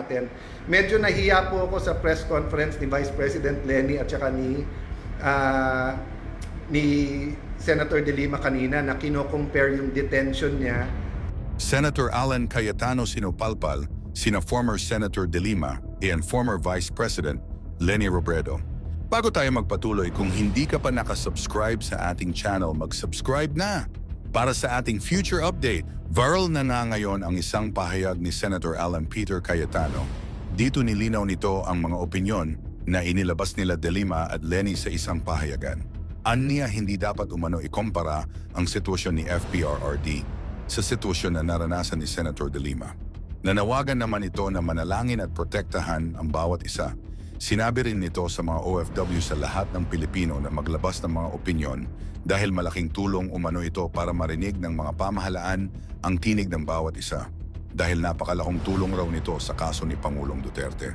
natin. Medyo nahiya po ako sa press conference ni Vice President Lenny at saka ni Senator De Lima kanina na kino-compare yung detention niya. Senator Alan Cayetano Sinopalpal, sina former Senator De Lima and former Vice President Leni Robredo. Bago tayo magpatuloy, kung hindi ka pa nakasubscribe sa ating channel, mag-subscribe na. Para sa ating future update, viral na nga ngayon ang isang pahayag ni Senator Alan Peter Cayetano. Dito nilinaw nito ang mga opinyon na inilabas nila De Lima at Leni sa isang pahayagan. Aniya hindi dapat umano ikumpara ang sitwasyon ni FPRRD sa sitwasyon na naranasan ni Senator De Lima. Nanawagan naman ito na manalangin at protektahan ang bawat isa. Sinabi rin nito sa mga OFW sa lahat ng Pilipino na maglabas ng mga opinyon dahil malaking tulong umano ito para marinig ng mga pamahalaan ang tinig ng bawat isa. Dahil napakalakong tulong raw nito sa kaso ni Pangulong Duterte.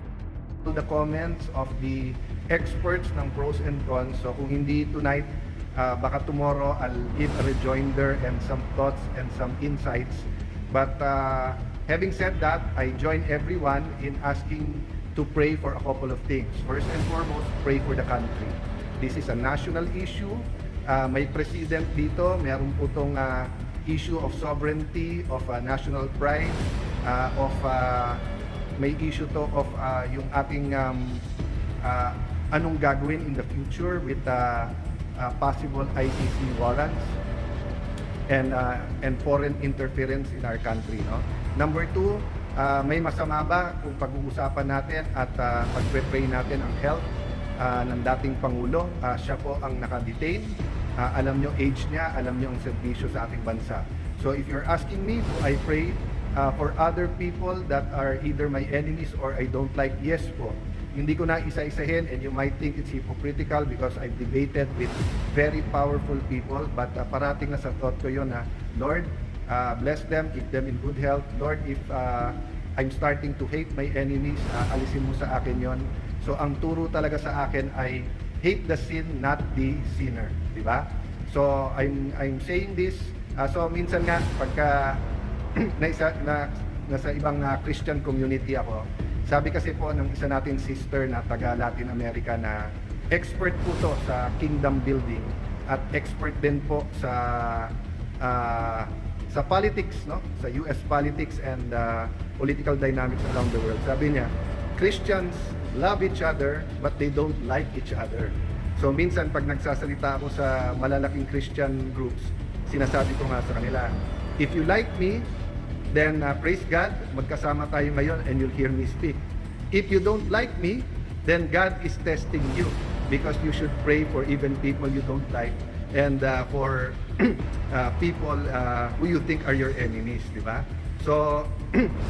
The comments of the experts ng pros and cons. So kung hindi tonight, baka tomorrow I'll give a rejoinder and some thoughts and some insights. But having said that, I join everyone in asking to pray for a couple of things. First and foremost, pray for the country. This is a national issue. May president dito, meron po itong issue of sovereignty, of national pride, may issue to of yung ating anong gagawin in the future with possible ICC warrants and foreign interference in our country. No? Number two, may masama ba kung pag-uusapan natin at pag-pray natin ang health ng dating Pangulo? Siya po ang naka-detain. Alam nyo age niya, alam nyo ang serbisyo sa ating bansa. So if you're asking me, do I pray for other people that are either my enemies or I don't like? Yes po. Hindi ko na isa-isahin and you might think it's hypocritical because I've debated with very powerful people, but parating na sa thought ko yun na, Lord, bless them, keep them in good health. Lord, if I'm starting to hate my enemies, alisin mo sa akin yon. So ang turo talaga sa akin ay hate the sin, not the sinner, di ba? So I'm saying this. So minsan nga pagka nasa ibang Christian community ako, sabi kasi po ng isa natin sister na taga Latin America na expert po to sa kingdom building at expert din po sa politics, no? Sa US politics and political dynamics around the world. Sabi niya, Christians love each other but they don't like each other. So minsan pag nagsasalita ako sa malalaking Christian groups, sinasabi ko nga sa kanila, if you like me, then praise God, magkasama tayo ngayon and you'll hear me speak. If you don't like me, then God is testing you because you should pray for even people you don't like and for people who you think are your enemies, di ba? So,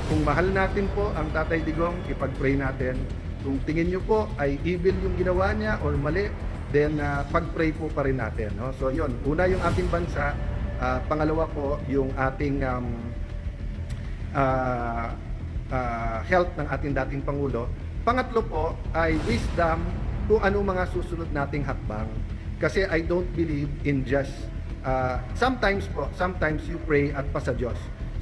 kung mahal natin po ang Tatay Digong, ipag-pray natin. Kung tingin nyo po ay evil yung ginawa niya or mali, then pag-pray po pa rin natin. No? So, yun. Una yung ating bansa. Pangalawa po yung ating health ng ating dating Pangulo. Pangatlo po ay wisdom kung ano mga susunod nating hakbang. Kasi I don't believe in just sometimes you pray at pa sa Diyos.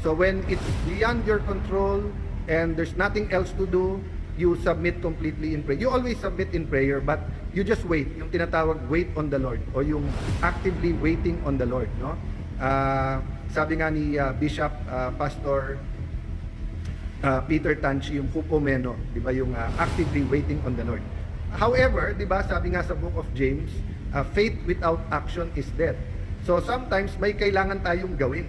So when it's beyond your control and there's nothing else to do, you submit completely in prayer. You always submit in prayer, but you just wait. Yung tinatawag wait on the Lord o yung actively waiting on the Lord, no? Sabi nga ni Bishop Pastor Peter Tanchi, yung hupomeno, di ba, yung actively waiting on the Lord. However, di ba, sabi nga sa book of James, faith without action is death. So sometimes may kailangan tayong gawin.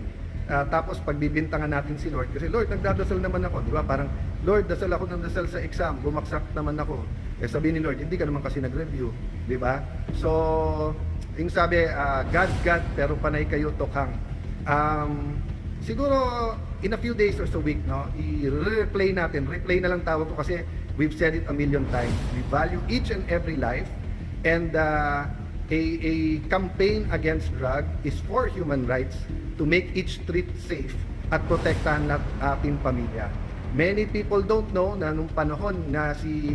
Tapos pagbibintangan natin si Lord, kasi Lord, nagdadasal naman ako, di ba? Parang, Lord, dasal ako ng dasal sa exam, bumaksak naman ako. Eh sabihin ni Lord, hindi ka naman kasi nag-review, di ba? So, yung sabi, God, pero panay kayo tokhang. Siguro, in a few days or so week, no, i-replay natin. Replay na lang tawag ko kasi we've said it a million times. We value each and every life, and a campaign against drug is for human rights to make each street safe at protektahan ng ating pamilya. Many people don't know na nung panahon na si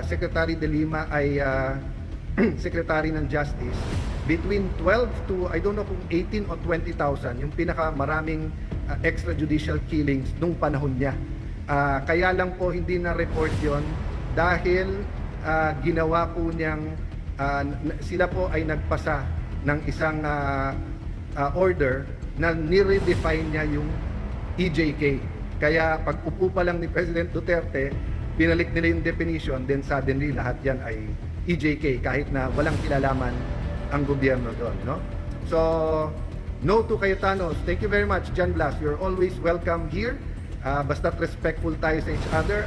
Secretary De Lima ay Secretary ng Justice, between 12 to, I don't know kung 18 o 20,000, yung pinakamaraming extrajudicial killings nung panahon niya. Kaya lang po hindi na-report yon dahil ginawa po niyang sila po ay nagpasa ng isang order na ni-redefine niya yung EJK. Kaya pag upo pa lang ni President Duterte, binalik nila yung definition, then suddenly lahat yan ay EJK kahit na walang kilalaman ang gobyerno doon, no? So, no to Cayetanos. Thank you very much, John Blas. You're always welcome here. Basta't respectful tayo sa each other.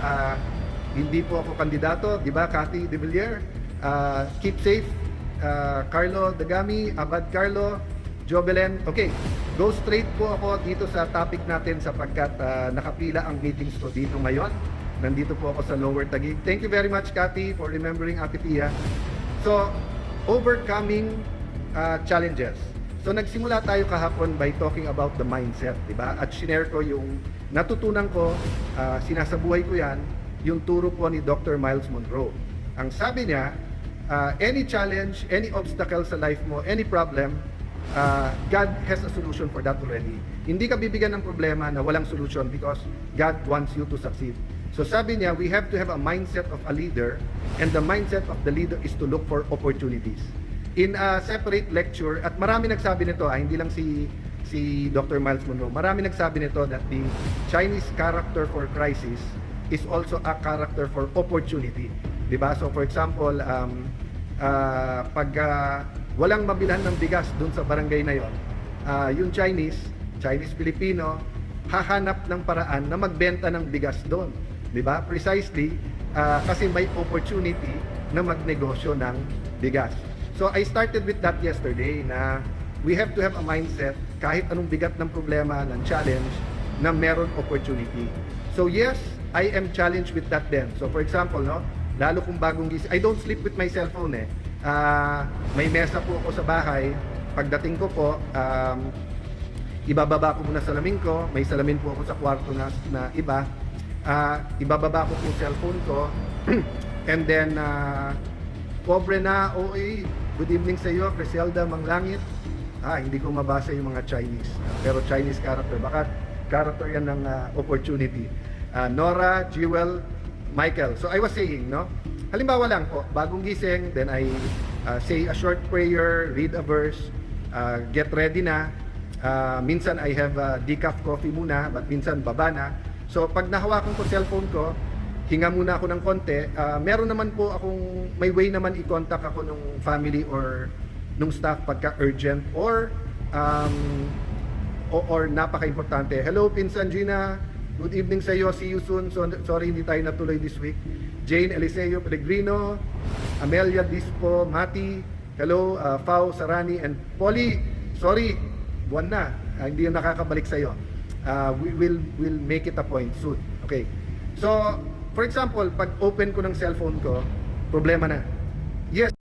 Hindi po ako kandidato, di ba, Cathy De Villiers? Keep safe. Carlo Dagami, Abad Carlo, Jobelen. Okay, go straight po ako dito sa topic natin sapagkat nakapila ang meetings ko dito ngayon. Nandito po ako sa Lower Taguig. Thank you very much, Cathy, for remembering Ate Pia. So, overcoming challenges. So nagsimula tayo kahapon by talking about the mindset, di ba? At shinare ko yung natutunan ko, sinasabuhay ko yan, yung turo po ni Dr. Miles Monroe. Ang sabi niya, any challenge, any obstacle sa life mo, any problem, God has a solution for that already. Hindi ka bibigyan ng problema na walang solution because God wants you to succeed. So sabi niya, we have to have a mindset of a leader, and the mindset of the leader is to look for opportunities. In a separate lecture, at marami nagsabi nito, hindi lang si Dr. Miles Monroe, marami nagsabi nito that the Chinese character for crisis is also a character for opportunity. Diba? So for example, pag walang mabilhan ng bigas dun sa barangay na yon, yung Chinese-Filipino, hahanap ng paraan na magbenta ng bigas doon. Diba? Precisely, kasi may opportunity na magnegosyo ng bigas. So I started with that yesterday na we have to have a mindset kahit anong bigat ng problema, ng challenge, na meron opportunity. So yes, I am challenged with that then. So for example, no, lalo kung bagong gising, I don't sleep with my cellphone eh. May mesa po ako sa bahay. Pagdating ko po, ibababa ko muna salamin ko. May salamin po ako sa kwarto na iba. Ibababa ko po yung cellphone ko. And then, pobre na, oy, good evening sa iyo, Criselda Manglangit. Hindi ko mabasa yung mga Chinese. Pero Chinese character. Baka character yan ng opportunity. Nora, Jewel, Michael. So I was saying, no? Halimbawa lang po, bagong gising, then I say a short prayer, read a verse, get ready na. Minsan I have decaf coffee muna, but minsan baba na. So pag nahawakan ko cellphone ko, hinga muna ako ng konti. Meron naman po akong, may way naman i-contact ako nung family or nung staff pagka urgent or napaka-importante. Hello, Pinsan Gina. Good evening sa iyo. See you soon. So, sorry, hindi tayo natuloy this week. Jane Eliseo Pellegrino, Amelia Dispo, Mati. Hello, Fau Sarani and Polly. Sorry, buwan na. Hindi na nakakabalik sa iyo. We'll make it a point soon. Okay. So, for example, pag open ko ng cellphone ko, problema na. Yes,